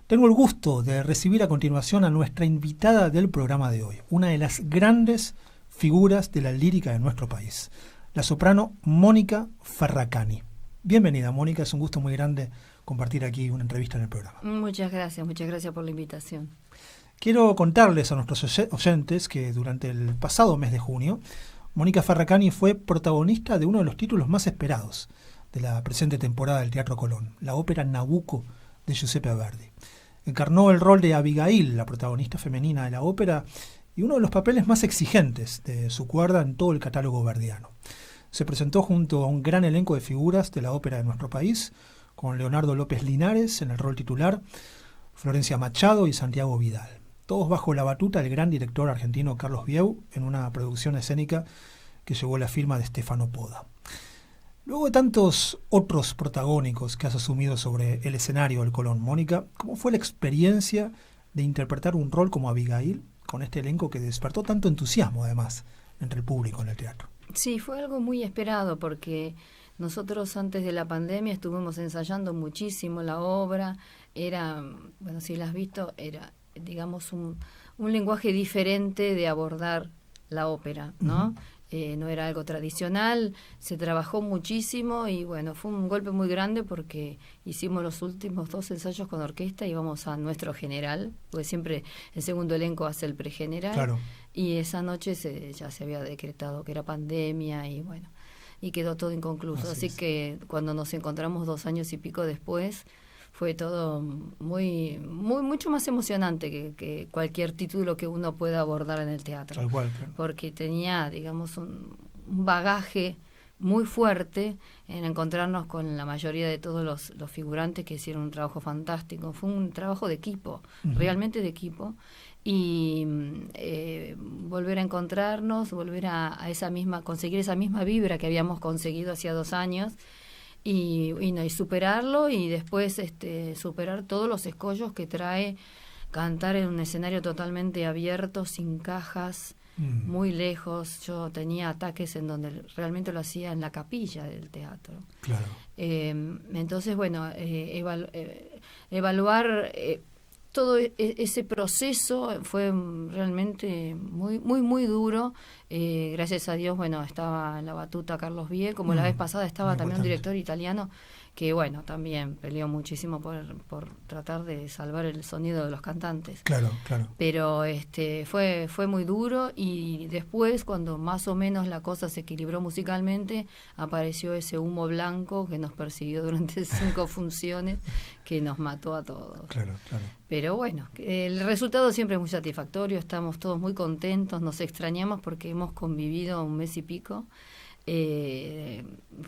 Tengo el gusto de recibir a continuación a nuestra invitada del programa de hoy, una de las grandes figuras de la lírica de nuestro país, la soprano Mónica Ferracani. Bienvenida, Mónica, es un gusto muy grande compartir aquí una entrevista en el programa. Muchas gracias por la invitación. Quiero contarles a nuestros oyentes que durante el pasado mes de junio, Mónica Ferracani fue protagonista de uno de los títulos más esperados de la presente temporada del Teatro Colón, la ópera Nabucco de Giuseppe Verdi. Encarnó el rol de Abigail, la protagonista femenina de la ópera, y uno de los papeles más exigentes de su cuerda en todo el catálogo verdiano. Se presentó junto a un gran elenco de figuras de la ópera de nuestro país, con Leonardo López Linares en el rol titular, Florencia Machado y Santiago Vidal, todos bajo la batuta del gran director argentino Carlos Bieu, en una producción escénica que llevó la firma de Stefano Poda. Luego de tantos otros protagónicos que has asumido sobre el escenario del Colón, Mónica, ¿cómo fue la experiencia de interpretar un rol como Abigail con este elenco que despertó tanto entusiasmo, además, entre el público en el teatro? Sí, fue algo muy esperado porque nosotros antes de la pandemia estuvimos ensayando muchísimo la obra. Era, bueno, si la has visto, era, digamos, un lenguaje diferente de abordar la ópera, ¿no? Uh-huh. No era algo tradicional, se trabajó muchísimo y bueno, fue un golpe muy grande porque hicimos los últimos 2 ensayos con orquesta y íbamos a nuestro general, porque siempre el segundo elenco hace el pregeneral. Claro. Y esa noche ya se había decretado que era pandemia y bueno, y quedó todo inconcluso. Así que cuando nos encontramos 2 años y pico después, fue todo mucho más emocionante que cualquier título que uno pueda abordar en el teatro. Tal cual, claro. Porque tenía, digamos, un bagaje muy fuerte en encontrarnos con la mayoría de todos los figurantes que hicieron un trabajo fantástico. Fue un trabajo de equipo, uh-huh. Realmente de equipo. Y volver a encontrarnos, volver a conseguir esa misma vibra que habíamos conseguido hacía 2 años. Y superarlo y después superar todos los escollos que trae cantar en un escenario totalmente abierto, sin cajas, muy lejos. Yo tenía ataques en donde realmente lo hacía en la capilla del teatro. Claro. Entonces, bueno, evaluar todo ese proceso fue realmente muy duro. Gracias a Dios, bueno, estaba en la batuta Carlos Bieu, como la vez pasada estaba también un director italiano que, bueno, también peleó muchísimo por tratar de salvar el sonido de los cantantes. Claro, claro. Pero fue muy duro y después, cuando más o menos la cosa se equilibró musicalmente, apareció ese humo blanco que nos persiguió durante 5 funciones, que nos mató a todos. Claro, claro. Pero bueno, el resultado siempre es muy satisfactorio, estamos todos muy contentos, nos extrañamos porque hemos convivido 1 mes y pico.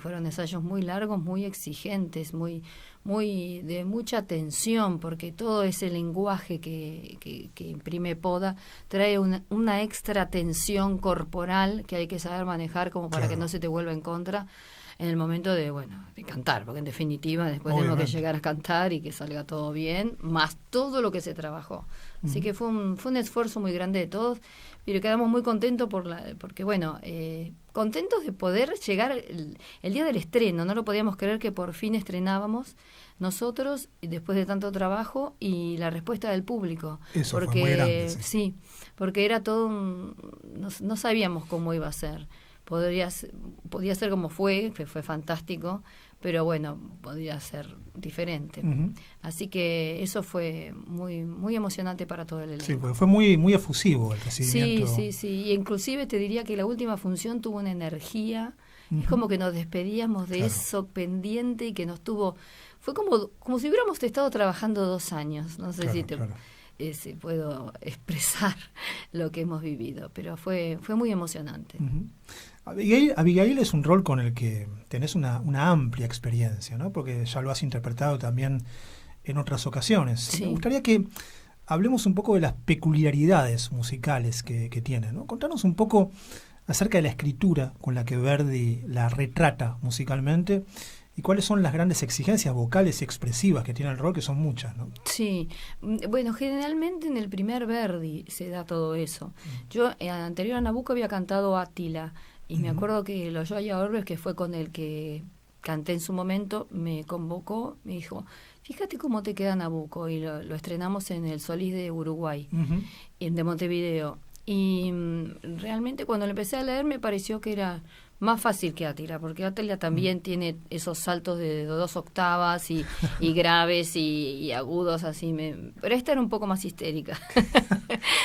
Fueron ensayos muy largos, muy exigentes, muy de mucha tensión, porque todo ese lenguaje que imprime Poda trae una extra tensión corporal que hay que saber manejar como para que no se te vuelva en contra en el momento de cantar, porque en definitiva después tenemos que llegar a cantar y que salga todo bien, más todo lo que se trabajó. Así que fue un esfuerzo muy grande de todos, pero quedamos muy contentos porque contentos de poder llegar el día del estreno. No lo podíamos creer que por fin estrenábamos nosotros después de tanto trabajo y la respuesta del público. Eso fue muy grande, sí, porque era todo no sabíamos cómo iba a ser. Podía ser como fue fantástico, pero bueno, podía ser diferente. Uh-huh. Así que eso fue muy emocionante para todo el elenco. Sí, porque fue muy efusivo el recibimiento. Sí. Y inclusive te diría que la última función tuvo una energía. Uh-huh. Es como que nos despedíamos de eso pendiente y que nos tuvo... Fue como si hubiéramos estado trabajando 2 años. No sé si puedo expresar lo que hemos vivido, pero fue muy emocionante. Uh-huh. Abigail es un rol con el que tenés una amplia experiencia, ¿no? Porque ya lo has interpretado también en otras ocasiones. Sí. Me gustaría que hablemos un poco de las peculiaridades musicales que tiene, ¿no? Contanos un poco acerca de la escritura con la que Verdi la retrata musicalmente y cuáles son las grandes exigencias vocales y expresivas que tiene el rol, que son muchas, ¿no? Sí, bueno, generalmente en el primer Verdi se da todo eso. Yo, anterior a Nabucco, había cantado Átila, y me acuerdo que lo Gioia Orbes, que fue con el que canté en su momento, me convocó, me dijo, fíjate cómo te queda Nabucco, y lo estrenamos en el Solís de Uruguay, de Montevideo. Y realmente cuando lo empecé a leer me pareció que era más fácil que Átila, porque Átila también tiene esos saltos de 2 octavas y graves y agudos así, pero esta era un poco más histérica.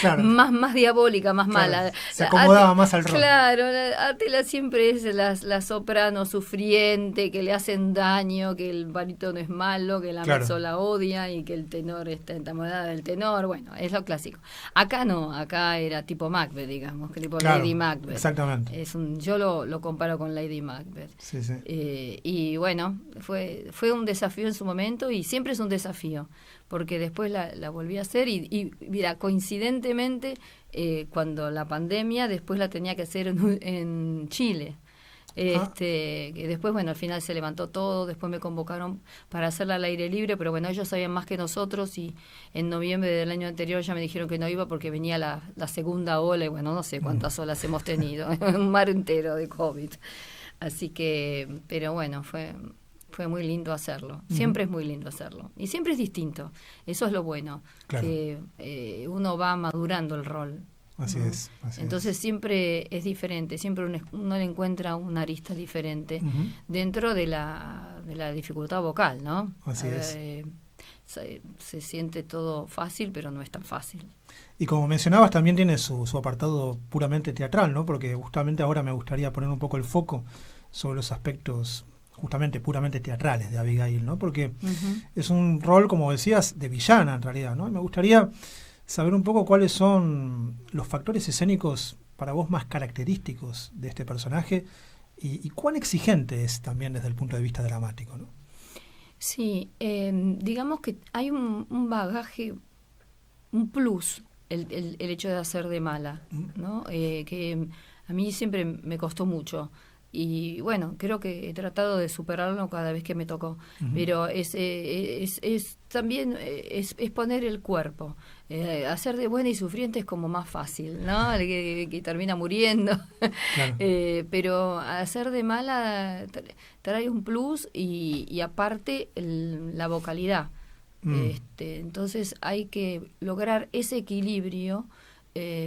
Claro. más diabólica, más claro, mala. se acomodaba más al rol. Claro, Átila siempre es la soprano sufriente, que le hacen daño, que el barítono es malo, que la mezzo la odia y que el tenor está enamorada del tenor. Bueno, es lo clásico. Acá no, acá era tipo Macbeth, digamos, tipo Lady Macbeth. Exactamente. Yo lo comparo con Lady Macbeth. Sí, sí. Y bueno, fue un desafío en su momento y siempre es un desafío, porque después la volví a hacer y mira, coincidentemente, cuando la pandemia, después la tenía que hacer en Chile. Que después, bueno, al final se levantó todo, después me convocaron para hacerla al aire libre, pero bueno, ellos sabían más que nosotros y en noviembre del año anterior ya me dijeron que no iba porque venía la segunda ola y bueno, no sé cuántas olas hemos tenido, un mar entero de COVID. Así que, pero bueno, fue muy lindo hacerlo. Siempre es muy lindo hacerlo. Y siempre es distinto. Eso es lo bueno, que uno va madurando el rol. Así es. Entonces siempre es diferente, siempre uno le encuentra una arista diferente dentro de la dificultad vocal, ¿no? Así es. Se siente todo fácil, pero no es tan fácil. Y como mencionabas, también tiene su apartado puramente teatral, ¿no? Porque justamente ahora me gustaría poner un poco el foco sobre los aspectos justamente puramente teatrales de Abigail, ¿no? Porque es un rol, como decías, de villana en realidad, ¿no? Y me gustaría saber un poco cuáles son los factores escénicos para vos más característicos de este personaje y cuán exigente es también desde el punto de vista dramático, ¿no? Sí, digamos que hay un bagaje, un plus, el hecho de hacer de mala, ¿no? Que a mí siempre me costó mucho. Y bueno, creo que he tratado de superarlo cada vez que me tocó, pero es también es poner el cuerpo. Hacer de buena y sufriente es como más fácil, ¿no? El que termina muriendo. Claro. Pero hacer de mala trae un plus y aparte la vocalidad. Entonces hay que lograr ese equilibrio,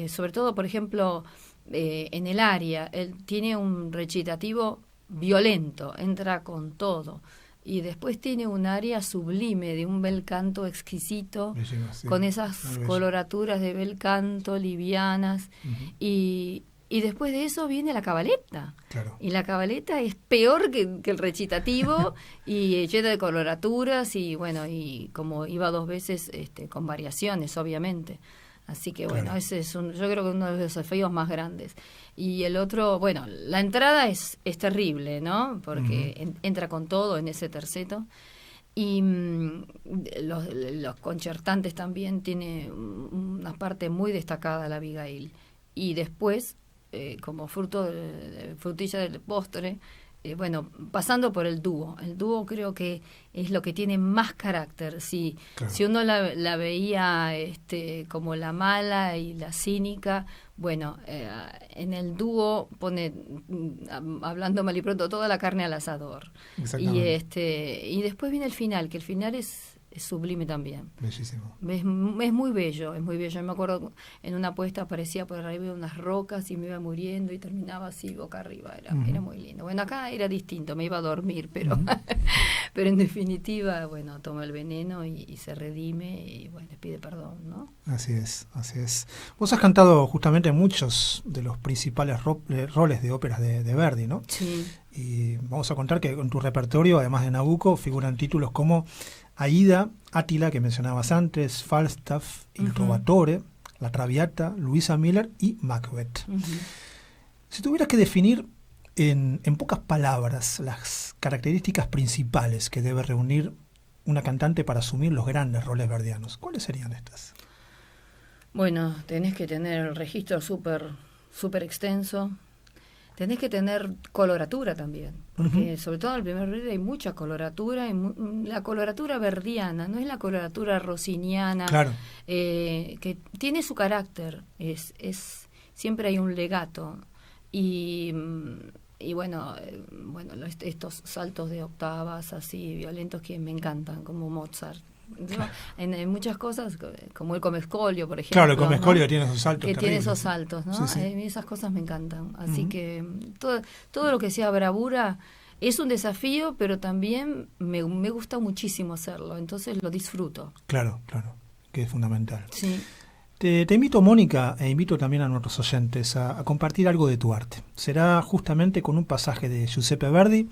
sobre todo, por ejemplo, en el aria, él tiene un recitativo violento, entra con todo, y después tiene un aria sublime de un bel canto exquisito, sí, con esas coloraturas de bel canto livianas, y después de eso viene la cabaleta, y la cabaleta es peor que el recitativo y llena de coloraturas, y bueno, y como iba 2 veces con variaciones, obviamente. Así que bueno, ese es yo creo que uno de los desafíos más grandes. Y el otro, bueno, la entrada es terrible, ¿no? Porque entra con todo en ese terceto. Y los concertantes también tiene una parte muy destacada la Abigail. Y después, como frutilla del postre, bueno, pasando por el dúo. El dúo creo que es lo que tiene más carácter. Si uno la veía como la mala y la cínica, bueno, en el dúo pone, hablando mal y pronto, toda la carne al asador. Y después viene el final, que el final es sublime también. Bellísimo. Es muy bello, es muy bello. Yo me acuerdo en una apuesta aparecía por arriba de unas rocas y me iba muriendo y terminaba así boca arriba. Era muy lindo. Bueno, acá era distinto, me iba a dormir, pero pero en definitiva, bueno, toma el veneno y se redime y bueno, pide perdón, ¿no? Así es, así es. Vos has cantado justamente muchos de los principales roles de óperas de Verdi, ¿no? Sí. Y vamos a contar que en tu repertorio, además de Nabucco, figuran títulos como Aida, Átila, que mencionabas antes, Falstaff, Il Trovatore, La Traviata, Luisa Miller y Macbeth. Si tuvieras que definir en pocas palabras las características principales que debe reunir una cantante para asumir los grandes roles verdianos, ¿cuáles serían estas? Bueno, tenés que tener el registro súper extenso. Tenés que tener coloratura también, porque sobre todo en el primer Verdi hay mucha coloratura, la coloratura verdiana, no es la coloratura rossiniana, que tiene su carácter, siempre hay un legato, y bueno, bueno, estos saltos de octavas así violentos que me encantan, como Mozart. ¿No? En muchas cosas, como el comescolio, por ejemplo. Claro, el comescolio, ¿no? Tiene esos saltos. Que tiene terribles. esos saltos, ¿no? Sí, sí. Esas cosas me encantan. Así que todo lo que sea bravura es un desafío, pero también me gusta muchísimo hacerlo, entonces lo disfruto. Claro, que es fundamental. Sí. Te invito, Mónica, e invito también a nuestros oyentes a compartir algo de tu arte. Será justamente con un pasaje de Giuseppe Verdi,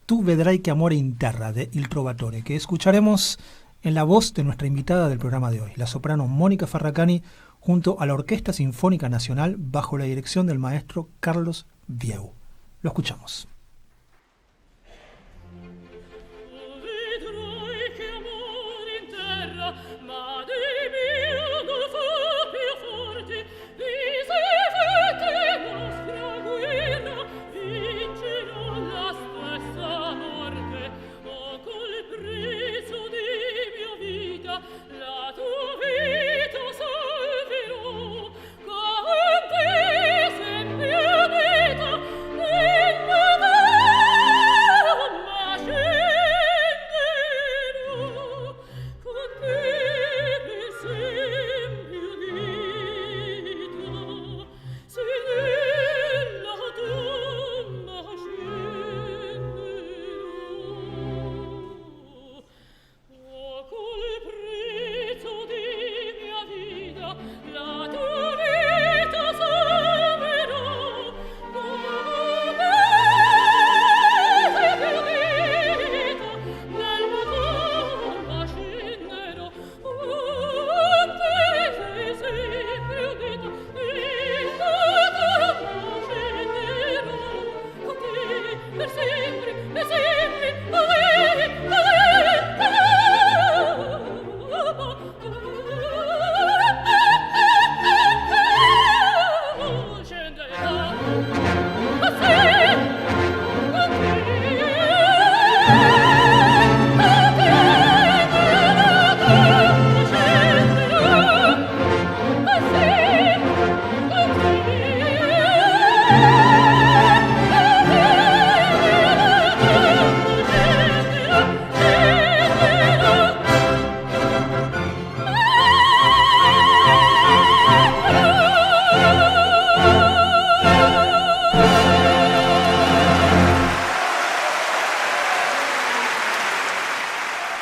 Tu vedrai che amore in terra, de Il Trovatore, que escucharemos en la voz de nuestra invitada del programa de hoy, la soprano Mónica Ferracani, junto a la Orquesta Sinfónica Nacional, bajo la dirección del maestro Carlos Bieu. Lo escuchamos.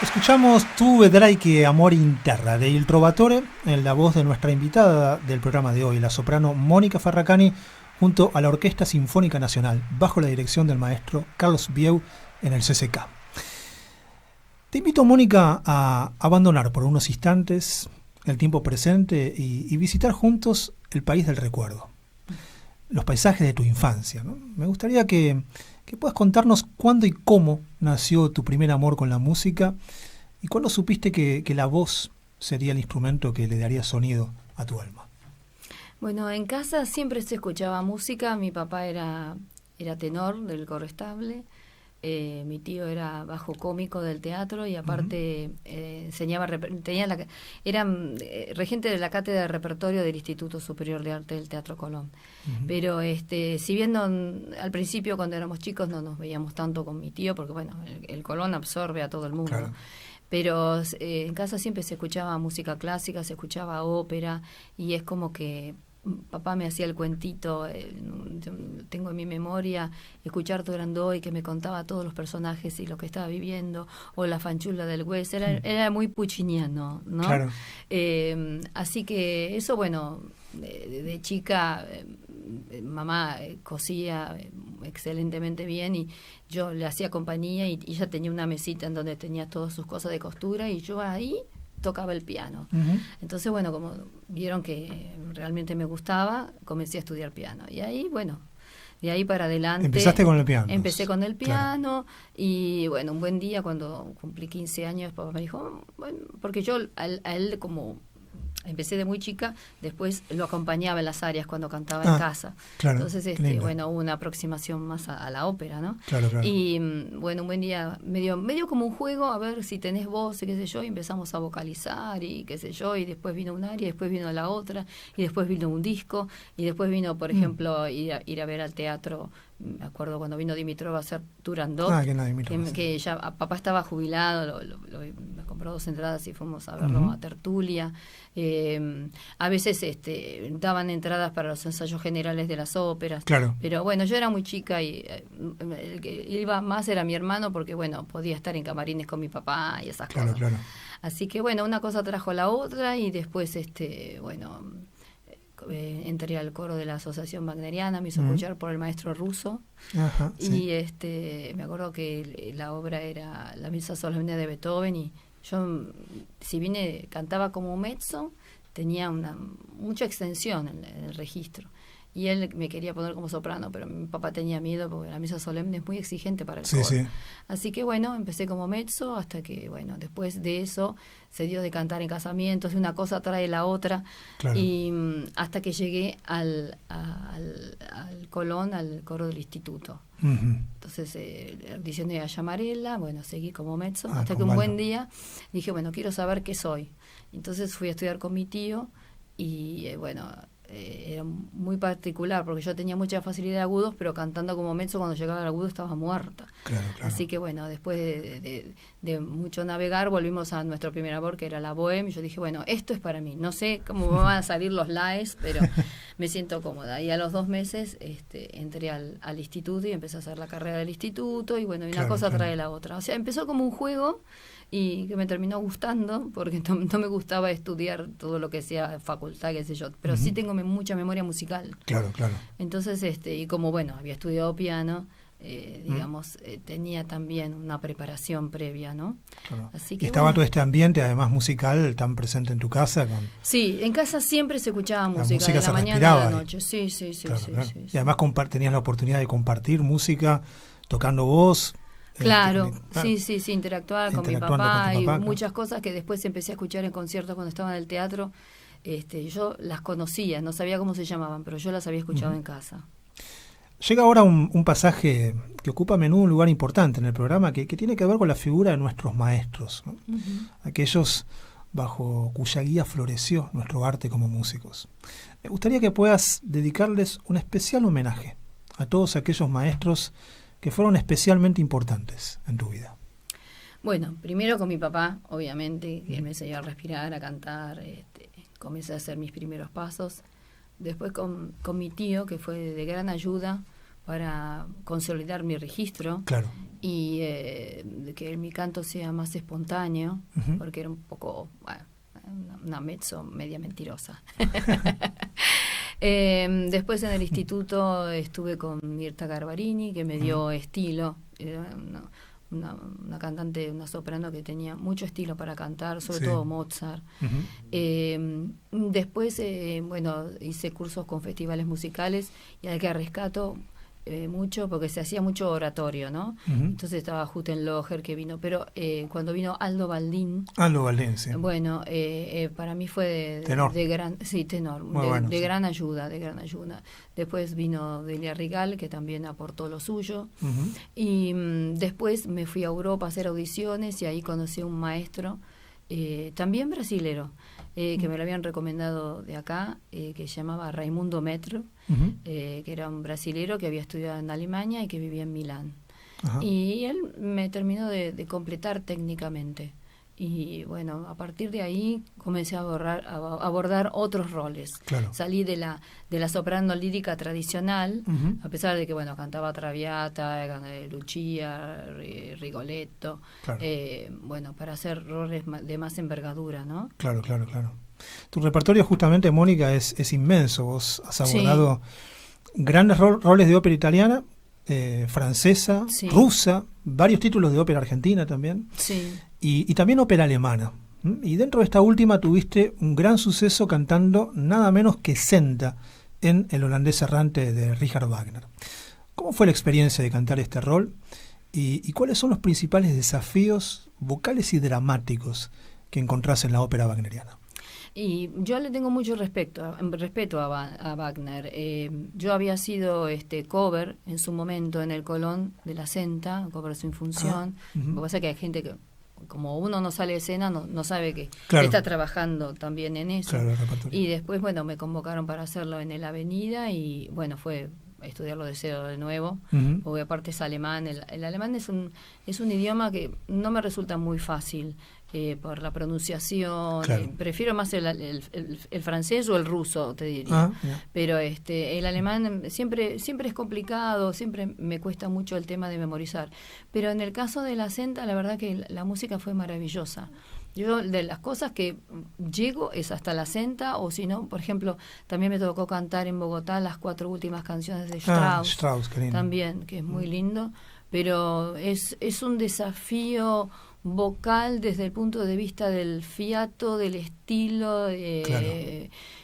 Escuchamos Tu vedrai che amore in terra de Il Trovatore en la voz de nuestra invitada del programa de hoy, la soprano Mónica Ferracani, junto a la Orquesta Sinfónica Nacional, bajo la dirección del maestro Carlos Bieu en el CCK. Te invito, Mónica, a abandonar por unos instantes el tiempo presente y visitar juntos el país del recuerdo, los paisajes de tu infancia, ¿no? Me gustaría que puedas contarnos cuándo y cómo nació tu primer amor con la música y cuándo supiste que la voz sería el instrumento que le daría sonido a tu alma. Bueno, en casa siempre se escuchaba música. Mi papá era tenor del coro estable, mi tío era bajo cómico del teatro y aparte enseñaba, era regente de la cátedra de repertorio del Instituto Superior de Arte del Teatro Colón. Pero si bien al principio cuando éramos chicos no nos veíamos tanto con mi tío, porque bueno, el Colón absorbe a todo el mundo. Claro. Pero en casa siempre se escuchaba música clásica, se escuchaba ópera y es como que papá me hacía el cuentito, tengo en mi memoria escuchar Turandot y que me contaba todos los personajes y lo que estaba viviendo, o la fanchula del Güez, era muy pucciniano, ¿no? Claro. Así que eso, bueno, de chica mamá cosía excelentemente bien y yo le hacía compañía y ella tenía una mesita en donde tenía todas sus cosas de costura y yo ahí tocaba el piano. Entonces, bueno, como vieron que realmente me gustaba, comencé a estudiar piano. Y ahí, bueno, de ahí para adelante... ¿Empezaste con el piano? Empecé con el piano, claro. Y bueno, un buen día cuando cumplí 15 años, papá me dijo, bueno, porque yo a él como... Empecé de muy chica, después lo acompañaba en las áreas cuando cantaba en casa. Claro, entonces, bueno, hubo una aproximación más a la ópera, ¿no? Claro. Y bueno, un buen día, medio como un juego, a ver si tenés voz y qué sé yo, y empezamos a vocalizar y qué sé yo, y después vino un área, después vino la otra, y después vino un disco, y después vino, por ejemplo, ir a ver al teatro me acuerdo cuando vino Dimitrov a hacer Turandot, que ya papá estaba jubilado, me compró 2 entradas y fuimos a verlo a Tertulia. A veces daban entradas para los ensayos generales de las óperas. Claro. Pero bueno, yo era muy chica y el que iba más era mi hermano, porque bueno, podía estar en camarines con mi papá y esas cosas. Claro. Así que bueno, una cosa trajo la otra y después entré al coro de la Asociación Wagneriana, me hizo escuchar por el maestro ruso. Ajá, y me acuerdo que la obra era la Misa Solemne de Beethoven, y yo, si bien cantaba como mezzo, tenía mucha extensión en el registro. Y él me quería poner como soprano, pero mi papá tenía miedo porque la misa solemne es muy exigente para el coro. Sí. Así que bueno, empecé como mezzo hasta que, bueno, después de eso se dio de cantar en casamientos, y una cosa trae la otra. Claro. Y hasta que llegué al Colón, al coro del instituto. Entonces, audicioné a Llamarela, bueno, seguí como mezzo, hasta que un buen día dije, bueno, quiero saber qué soy. Entonces fui a estudiar con mi tío y, era muy particular porque yo tenía mucha facilidad de agudos, pero cantando como mezzo cuando llegaba al agudo estaba muerta. Claro. Así que bueno, después de mucho navegar volvimos a nuestro primer amor, que era la bohème, y yo dije, bueno, esto es para mí. No sé cómo me van a salir los laes, pero me siento cómoda. Y a los 2 meses entré al instituto y empecé a hacer la carrera del instituto, y bueno, y una cosa trae la otra. O sea, empezó como un juego y que me terminó gustando, porque no me gustaba estudiar todo lo que sea facultad, qué sé yo, pero sí tengo mucha memoria musical. Claro. Entonces, y como, bueno, había estudiado piano, tenía también una preparación previa, ¿no? Claro. Así que, y estaba todo este ambiente, además musical, tan presente en tu casa. Sí, en casa siempre se escuchaba música de la mañana respiraba a la noche. Sí. Y además tenías la oportunidad de compartir música, tocando voz. Claro, sí, interactuar con mi papá y muchas cosas que después empecé a escuchar en conciertos cuando estaba en el teatro. Yo las conocía, no sabía cómo se llamaban, pero yo las había escuchado en casa. Llega ahora un pasaje que ocupa a menudo un lugar importante en el programa, que tiene que ver con la figura de nuestros maestros, ¿no? Aquellos bajo cuya guía floreció nuestro arte como músicos. Me gustaría que puedas dedicarles un especial homenaje a todos aquellos maestros que fueron especialmente importantes en tu vida. Bueno, primero con mi papá, obviamente, que me enseñó a respirar, a cantar, comencé a hacer mis primeros pasos. Después con mi tío, que fue de gran ayuda para consolidar mi registro. Claro. Y que mi canto sea más espontáneo, porque era un poco, una mezzo media mentirosa. Después en el instituto estuve con Mirta Garbarini, que me dio estilo. Era una cantante, una soprano que tenía mucho estilo para cantar, sobre todo Mozart. Después, hice cursos con festivales musicales, y al que rescato mucho, porque se hacía mucho oratorio, ¿no? Entonces estaba Huttenlocher, que vino, pero cuando vino Aldo Baldín, sí. Bueno, para mí fue tenor. de gran ayuda. Después vino Delia Rigal, que también aportó lo suyo. Y después me fui a Europa a hacer audiciones, y ahí conocí a un maestro, también brasilero, que me lo habían recomendado de acá, que se llamaba Raimundo Metro, que era un brasilero que había estudiado en Alemania y que vivía en Milán. Y él me terminó de completar técnicamente. Y bueno, a partir de ahí comencé a abordar otros roles. Claro. Salí de la soprano lírica tradicional, a pesar de que, bueno, cantaba Traviata, Lucia, Rigoletto, claro. Para hacer roles de más envergadura, ¿no? Claro. Tu repertorio, justamente, Mónica, es inmenso. Vos has abordado grandes roles de ópera italiana, francesa, rusa, varios títulos de ópera argentina también. Sí. Y también ópera alemana. Y dentro de esta última tuviste un gran suceso cantando nada menos que Senta en El holandés errante de Richard Wagner. ¿Cómo fue la experiencia de cantar este rol? ¿Y cuáles son los principales desafíos vocales y dramáticos que encontrás en la ópera wagneriana? Y yo le tengo mucho respeto a Wagner. Yo había sido cover en su momento en el Colón de la Senta, cover sin función. Lo que pasa es que hay gente que, como uno no sale de escena, no sabe que está trabajando también en eso. Claro, y después, me convocaron para hacerlo en el Avenida, y bueno, fue estudiarlo de cero de nuevo, Ujú. porque aparte es alemán. El alemán es un idioma que no me resulta muy fácil por la pronunciación. Claro. Prefiero más el francés o el ruso, te diría. Ya. Pero el alemán siempre es complicado, siempre me cuesta mucho el tema de memorizar. Pero en el caso de la Senta, la verdad que la música fue maravillosa. Yo de las cosas que llego es hasta la Senta, o si no, por ejemplo, también me tocó cantar en Bogotá las 4 últimas canciones de Strauss, Strauss, qué lindo. también, que es muy lindo, pero es un desafío vocal desde el punto de vista del fiato, del estilo, Claro.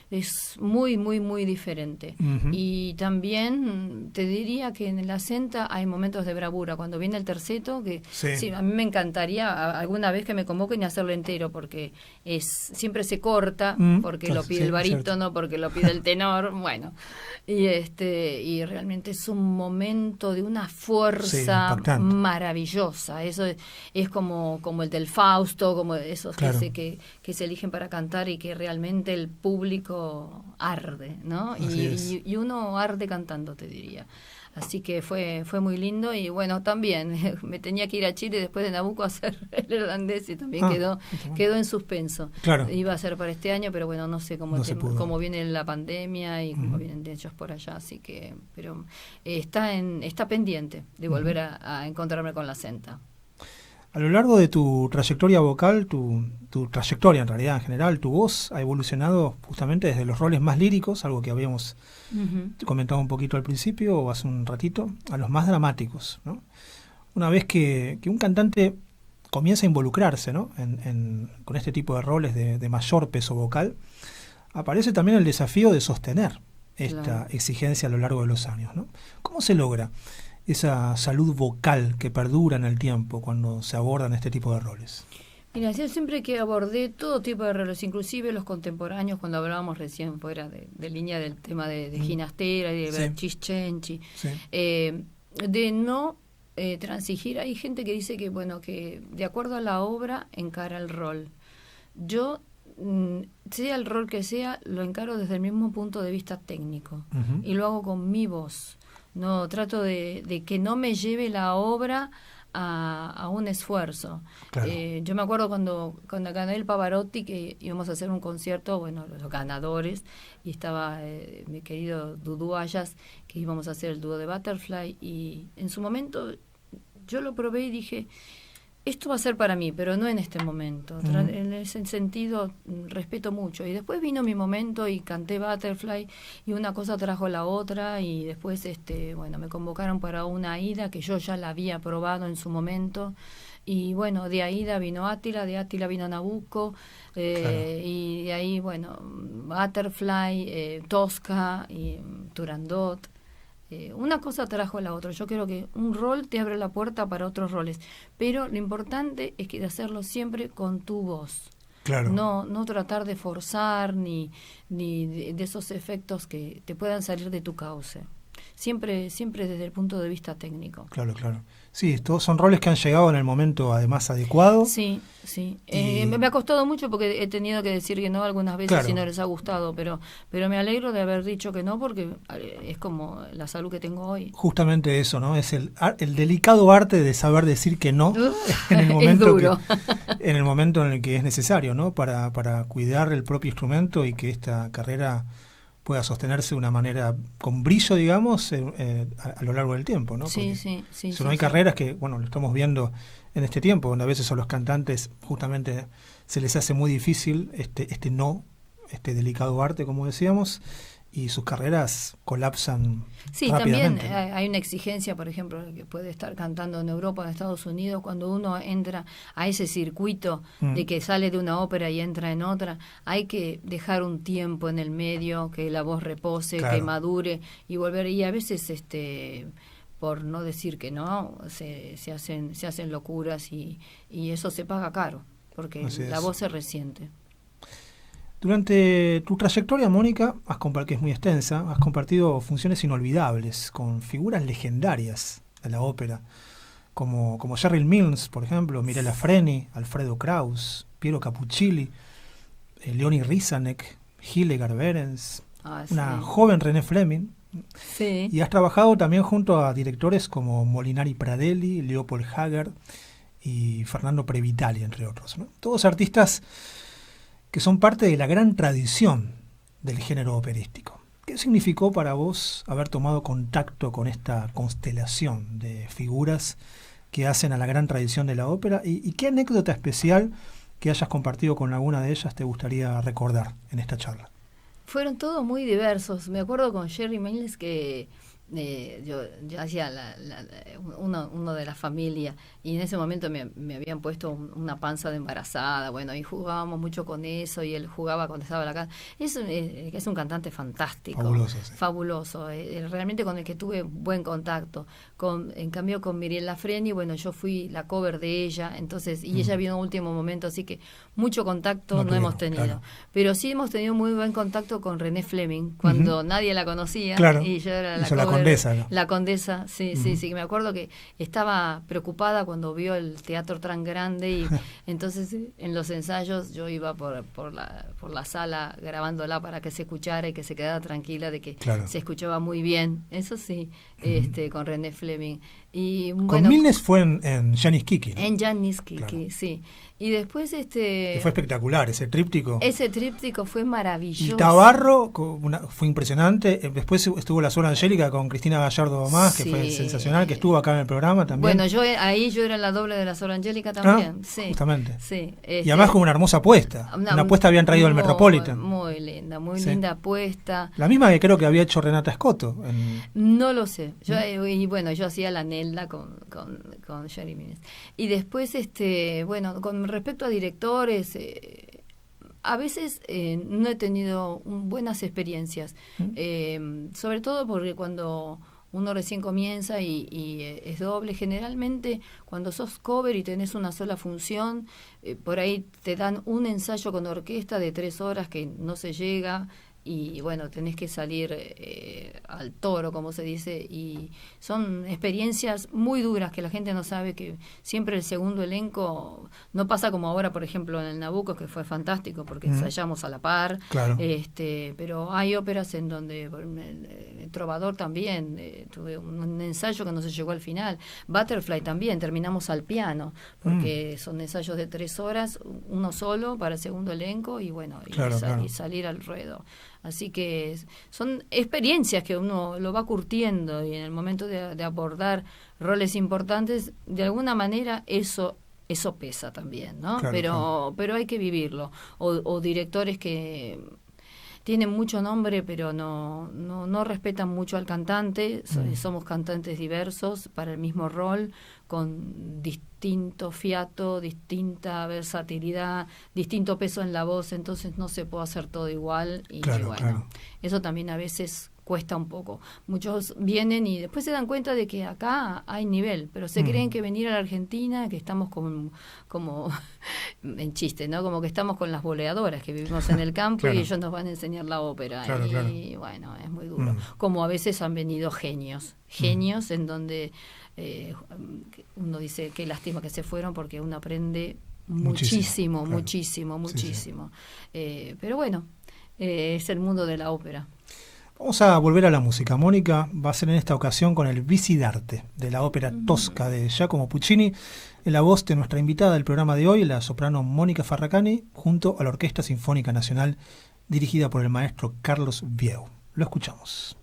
es muy, muy, muy diferente. Ujú. Y también te diría que en la Senta hay momentos de bravura. Cuando viene el terceto, que Sí. a mí me encantaría alguna vez que me convoquen y hacerlo entero, porque siempre se corta, porque Claro, lo pide sí, el es barítono, porque lo pide el tenor, bueno. Y realmente es un momento de una Sí, fuerza impactante. maravillosa. Eso es como el del Fausto, como esos Claro. que se eligen para cantar y que realmente el público arde, ¿no? Así es. Y uno arde cantando, te diría. Así que fue muy lindo. Y bueno, también me tenía que ir a Chile después de Nabucco a hacer el irlandés, y también quedó en suspenso. Claro. Iba a ser para este año, pero bueno, no sé No se pudo. cómo viene la pandemia y cómo vienen de ellos por allá, así que pero está pendiente de volver a encontrarme con la Senta. A lo largo de tu trayectoria vocal, tu trayectoria en realidad en general, tu voz ha evolucionado justamente desde los roles más líricos, algo que habíamos comentado un poquito al principio o hace un ratito, a los más dramáticos, ¿no? Una vez que un cantante comienza a involucrarse, ¿no? con este tipo de roles de mayor peso vocal, aparece también el desafío de sostener esta Claro. exigencia a lo largo de los años, ¿no? ¿Cómo se logra esa salud vocal que perdura en el tiempo cuando se abordan este tipo de roles? Mira, yo siempre que abordé todo tipo de roles, inclusive los contemporáneos, cuando hablábamos recién fuera de línea del tema de Ginastera y de Sí. Berchischenchi, Sí. de no transigir. Hay gente que dice que, bueno, que de acuerdo a la obra encara el rol. Yo, sea el rol que sea, lo encaro desde el mismo punto de vista técnico. Ujú. Y lo hago con mi voz. No trato de que no me lleve la obra a un esfuerzo. Claro. Yo me acuerdo cuando gané el Pavarotti, que íbamos a hacer un concierto, bueno, los ganadores, y estaba mi querido Dudu Ayas, que íbamos a hacer el dúo de Butterfly, y en su momento yo lo probé y dije, esto va a ser para mí, pero no en este momento. En ese sentido, respeto mucho. Y después vino mi momento y canté Butterfly, y una cosa trajo la otra, y después bueno, me convocaron para una Aida que yo ya la había probado en su momento. Y bueno, de Aida vino Átila, de Átila vino Nabucco, Claro. y de ahí, bueno, Butterfly, Tosca y Turandot. Una cosa trajo a la otra. Yo creo que un rol te abre la puerta para otros roles, pero lo importante es que de hacerlo siempre con tu voz. Claro. No tratar de forzar ni de esos efectos que te puedan salir de tu cauce. Siempre desde el punto de vista técnico. Claro, claro. Sí, todos son roles que han llegado en el momento además adecuado. Sí, sí. Y- Me ha costado mucho porque he tenido que decir que no algunas veces Claro. si no les ha gustado, pero me alegro de haber dicho que no, porque es como la salud que tengo hoy. Justamente eso, ¿no? Es el delicado arte de saber decir que no en el momento Es duro. en el momento en el que es necesario, ¿no? Para cuidar el propio instrumento y que esta carrera pueda sostenerse de una manera con brillo, digamos, a lo largo del tiempo, ¿no? Sí, Porque sí, sí. si no hay carreras que, bueno, lo estamos viendo en este tiempo, donde a veces a los cantantes justamente se les hace muy difícil este delicado arte, como decíamos, y sus carreras colapsan Sí, rápidamente. también hay una exigencia, por ejemplo, que puede estar cantando en Europa o en Estados Unidos, cuando uno entra a ese circuito de que sale de una ópera y entra en otra, hay que dejar un tiempo en el medio, que la voz repose, Claro. que madure y volver. Y a veces, por no decir que no, se hacen locuras y eso se paga caro, porque Así la es. voz se resiente. Durante tu trayectoria, Mónica, que es muy extensa, has compartido funciones inolvidables con figuras legendarias de la ópera, como Cheryl Milnes, por ejemplo, Mirella Freni, Alfredo Kraus, Piero Capuccilli, Leonie Risanek, Hildegard Behrens, Ah, una sí. joven René Fleming, Sí. Y has trabajado también junto a directores como Molinari Pradelli, Leopold Hager y Fernando Previtali, entre otros, ¿no? Todos artistas que son parte de la gran tradición del género operístico. ¿Qué significó para vos haber tomado contacto con esta constelación de figuras que hacen a la gran tradición de la ópera? ¿Y qué anécdota especial que hayas compartido con alguna de ellas te gustaría recordar en esta charla? Fueron todos muy diversos. Me acuerdo con Jerry Miles que yo hacía uno de la familia y en ese momento me habían puesto una panza de embarazada, bueno, y jugábamos mucho con eso y él jugaba cuando estaba en la casa. Es un cantante fantástico, fabuloso, sí. Fabuloso, realmente con el que tuve buen contacto. En cambio con Miriel Lafreni, bueno, yo fui la cover de ella, entonces, y ella vino en último momento, así que mucho contacto no hemos tenido, claro. Pero sí hemos tenido muy buen contacto con René Fleming, cuando nadie la conocía, claro. Y yo era la cover. Condesa, ¿no? La Condesa, sí, sí, me acuerdo que estaba preocupada cuando vio el teatro tan grande y entonces en los ensayos yo iba por la sala grabándola para que se escuchara y que se quedara tranquila de que se escuchaba muy bien, eso sí, con René Fleming. Y, con bueno, Milnes fue en Janis Kiki, ¿no? En Janis Kiki, claro. Sí. Y después que fue espectacular ese tríptico. Ese tríptico fue maravilloso. Y Tabarro fue impresionante. Después estuvo la Sola Angélica con Cristina Gallardo más, que fue sensacional, que estuvo acá en el programa también. Bueno, yo era la doble de la Sola Angélica también. Sí. Justamente. Sí. Y además con una hermosa apuesta. Una apuesta habían traído del Metropolitan. Muy linda apuesta. La misma que creo que había hecho Renata Scotto. No lo sé. Yo hacía la Nelda con Jerry Miles. Y después, bueno, con respecto a directores, a veces no he tenido buenas experiencias, sobre todo porque cuando uno recién comienza y es doble, generalmente cuando sos cover y tenés una sola función, por ahí te dan un ensayo con orquesta de 3 horas que no se llega. Y bueno, tenés que salir al toro, como se dice, y son experiencias muy duras que la gente no sabe, que siempre el segundo elenco no pasa como ahora, por ejemplo, en el Nabucco, que fue fantástico porque ensayamos a la par, claro. Pero hay óperas en donde el Trovador también, tuve un ensayo que no se llegó al final, Butterfly también, terminamos al piano, porque son ensayos de 3 horas, uno solo para el segundo elenco, y bueno, y salir al ruedo. Así que son experiencias que uno lo va curtiendo y en el momento de abordar roles importantes, de alguna manera eso pesa también, ¿no? Pero hay que vivirlo. O directores que tienen mucho nombre pero no respetan mucho al cantante. Somos cantantes diversos para el mismo rol, con distinto fiato, distinta versatilidad, distinto peso en la voz, entonces no se puede hacer todo igual y eso también a veces cuesta un poco. Muchos vienen y después se dan cuenta de que acá hay nivel, pero se creen que venir a la Argentina, que estamos como en chiste, ¿no? Como que estamos con las boleadoras, que vivimos en el campo y ellos nos van a enseñar la ópera. Y bueno, es muy duro. Como a veces han venido genios en donde uno dice qué lástima que se fueron, porque uno aprende muchísimo. Sí. Pero bueno, es el mundo de la ópera. Vamos a volver a la música. Mónica va a ser en esta ocasión con el Visidarte, de la ópera Tosca de Giacomo Puccini, en la voz de nuestra invitada del programa de hoy, la soprano Mónica Farracani, junto a la Orquesta Sinfónica Nacional, dirigida por el maestro Carlos Vieu. Lo escuchamos.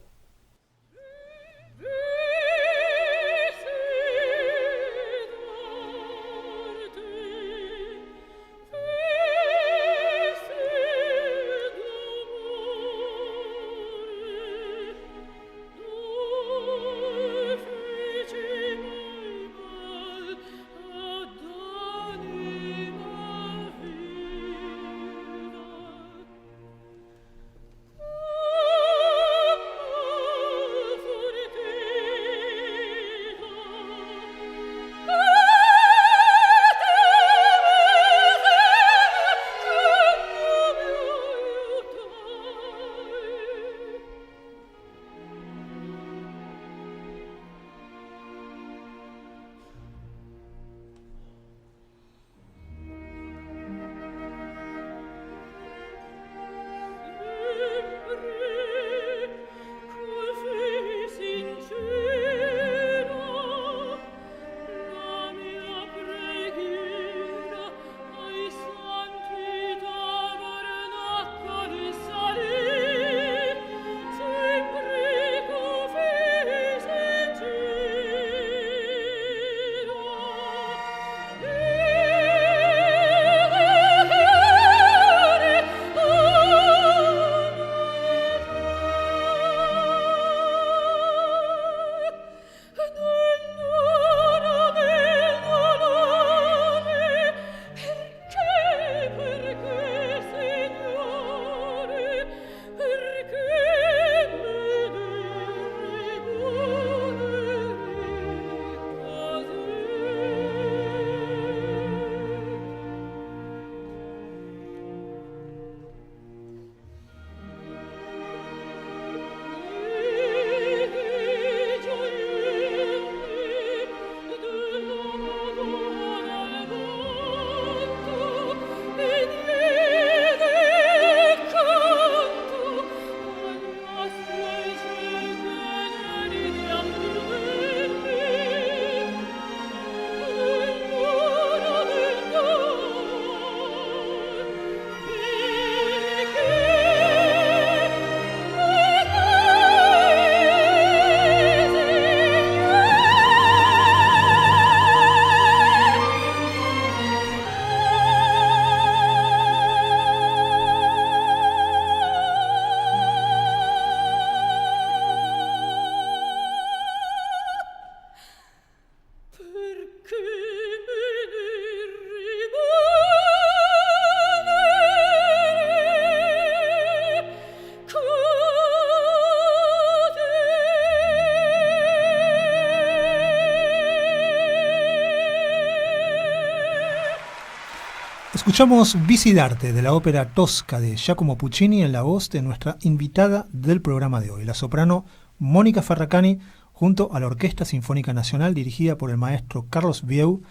Escuchamos Vicidarte de la ópera Tosca de Giacomo Puccini en la voz de nuestra invitada del programa de hoy, la soprano Mónica Ferracani, junto a la Orquesta Sinfónica Nacional dirigida por el maestro Carlos Vieu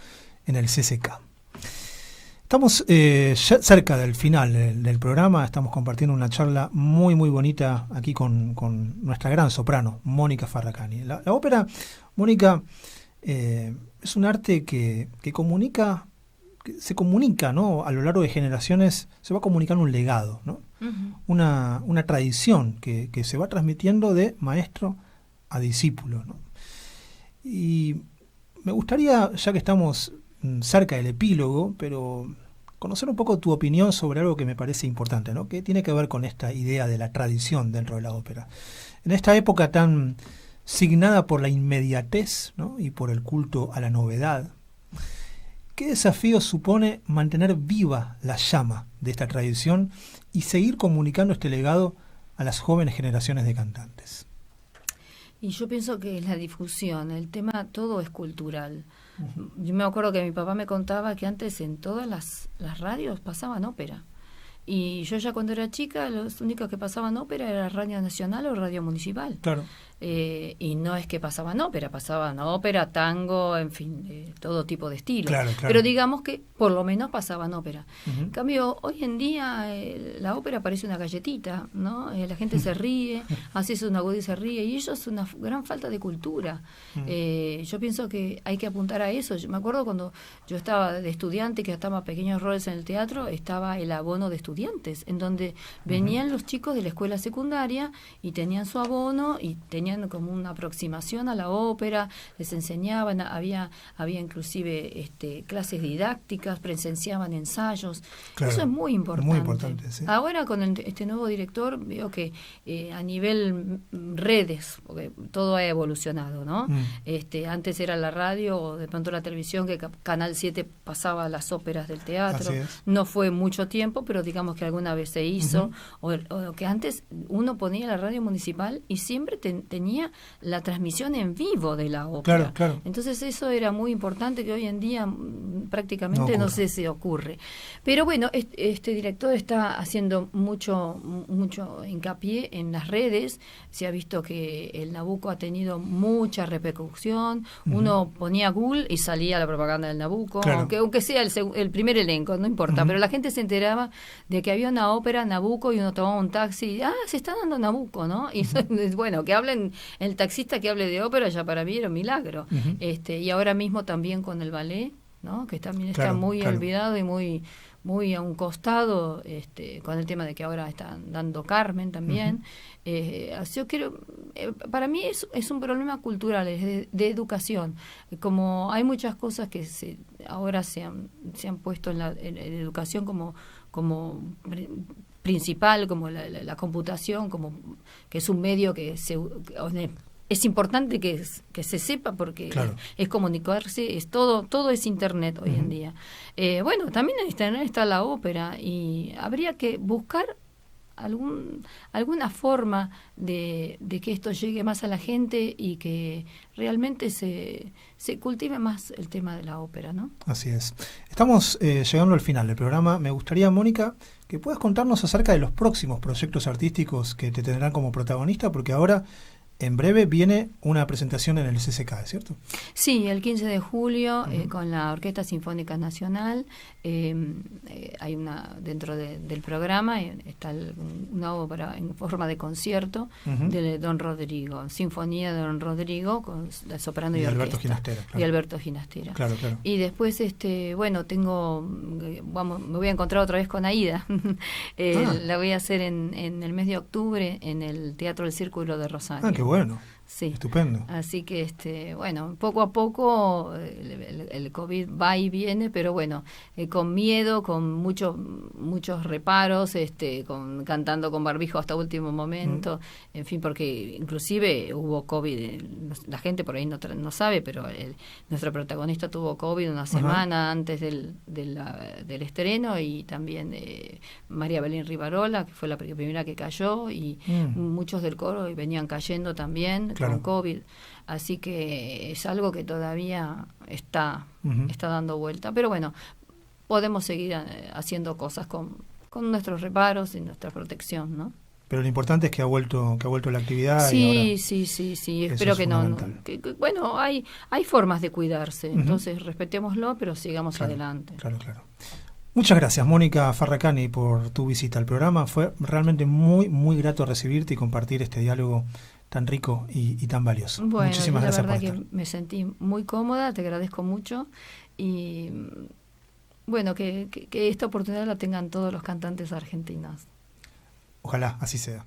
en el CCK. Estamos ya cerca del final del programa, estamos compartiendo una charla muy muy bonita aquí con nuestra gran soprano, Mónica Ferracani. La ópera, Mónica, es un arte que comunica, que se comunica, ¿no? A lo largo de generaciones se va comunicando un legado, ¿no? Uh-huh. Una tradición que se va transmitiendo de maestro a discípulo, ¿no? Y me gustaría, ya que estamos cerca del epílogo, pero conocer un poco tu opinión sobre algo que me parece importante, ¿no? Que tiene que ver con esta idea de la tradición dentro de la ópera. En esta época tan signada por la inmediatez, ¿no? Y por el culto a la novedad, ¿qué desafío supone mantener viva la llama de esta tradición y seguir comunicando este legado a las jóvenes generaciones de cantantes? Y yo pienso que es la difusión, el tema todo es cultural. Uh-huh. Yo me acuerdo que mi papá me contaba que antes en todas las radios pasaban ópera. Y yo ya cuando era chica, los únicos que pasaban ópera era Radio Nacional o Radio Municipal. Claro. Y no es que pasaban ópera, tango, en fin, todo tipo de estilos. Claro. Pero digamos que por lo menos pasaban ópera. Uh-huh. En cambio, hoy en día la ópera parece una galletita, ¿no? La gente se ríe, hace una aguda y se ríe, y eso es una gran falta de cultura. Uh-huh. Yo pienso que hay que apuntar a eso. Yo me acuerdo cuando yo estaba de estudiante, que estaba pequeños roles en el teatro, estaba el abono de estudiantes, en donde venían los chicos de la escuela secundaria y tenían su abono y tenían como una aproximación a la ópera, les enseñaban, había inclusive clases didácticas, presenciaban ensayos. Claro, eso es muy importante. Muy importante, sí. Ahora con este nuevo director veo que a nivel redes, porque todo ha evolucionado, ¿no? Antes era la radio o de pronto la televisión, que Canal 7 pasaba las óperas del teatro. No fue mucho tiempo, pero digamos que alguna vez se hizo. Uh-huh. O que antes uno ponía la radio municipal y siempre tenía la transmisión en vivo de la ópera. Claro. Entonces eso era muy importante, que hoy en día prácticamente no sé si ocurre. Pero bueno, este director está haciendo mucho hincapié en las redes. Se ha visto que el Nabucco ha tenido mucha repercusión. Uh-huh. Uno ponía Google y salía la propaganda del Nabucco, claro. aunque sea el primer elenco, no importa. Uh-huh. Pero la gente se enteraba de que había una ópera Nabucco y uno tomaba un taxi. Se está dando Nabucco, ¿no? Y uh-huh. Bueno, que hablen, el taxista que hable de ópera ya para mí era un milagro. Uh-huh. Y ahora mismo también con el ballet, ¿no? Que también está muy olvidado y muy a un costado, con el tema de que ahora están dando Carmen también. Uh-huh. Yo quiero, para mí es un problema cultural, es de educación. Como hay muchas cosas que ahora se han puesto en educación como principal, como la computación, como que es un medio que es importante que se sepa, porque claro. es comunicarse, es todo es internet hoy uh-huh. en día. Bueno, también en internet está la ópera y habría que buscar alguna forma de que esto llegue más a la gente y que realmente se cultive más el tema de la ópera, ¿no? Así es. Estamos llegando al final del programa. Me gustaría, Mónica, que puedas contarnos acerca de los próximos proyectos artísticos que te tendrán como protagonista, porque ahora en breve viene una presentación en el CCK, ¿cierto? Sí, el 15 de julio con la Orquesta Sinfónica Nacional. Hay dentro del programa está una obra en forma de concierto de Don Rodrigo, Sinfonía de Don Rodrigo con la soprano y Alberto orquesta. Ginastera. Claro. Y Alberto Ginastera. Claro, claro. Y después, me voy a encontrar otra vez con Aida. La voy a hacer en el mes de octubre en el Teatro del Círculo de Rosario. Ah, qué bueno. Sí. Estupendo. Así que, poco a poco el COVID va y viene, pero bueno, con miedo, con muchos reparos, cantando con barbijo hasta último momento, en fin, porque inclusive hubo COVID, la gente por ahí no sabe, pero nuestro protagonista tuvo COVID una semana antes del estreno, y también María Belén Rivarola, que fue la primera que cayó, y muchos del coro venían cayendo también. Claro. Con COVID, así que es algo que todavía está dando vuelta, pero bueno, podemos seguir haciendo cosas con nuestros reparos y nuestra protección, ¿no? Pero lo importante es que ha vuelto la actividad. Sí, espero que no. Bueno, hay formas de cuidarse, entonces respetémoslo, pero sigamos adelante. Claro. Muchas gracias, Mónica Farracani, por tu visita al programa. Fue realmente muy, muy grato recibirte y compartir este diálogo tan rico y tan valioso. Bueno, muchísimas gracias por estar. La verdad que me sentí muy cómoda, te agradezco mucho, y bueno, que esta oportunidad la tengan todos los cantantes argentinos. Ojalá así sea.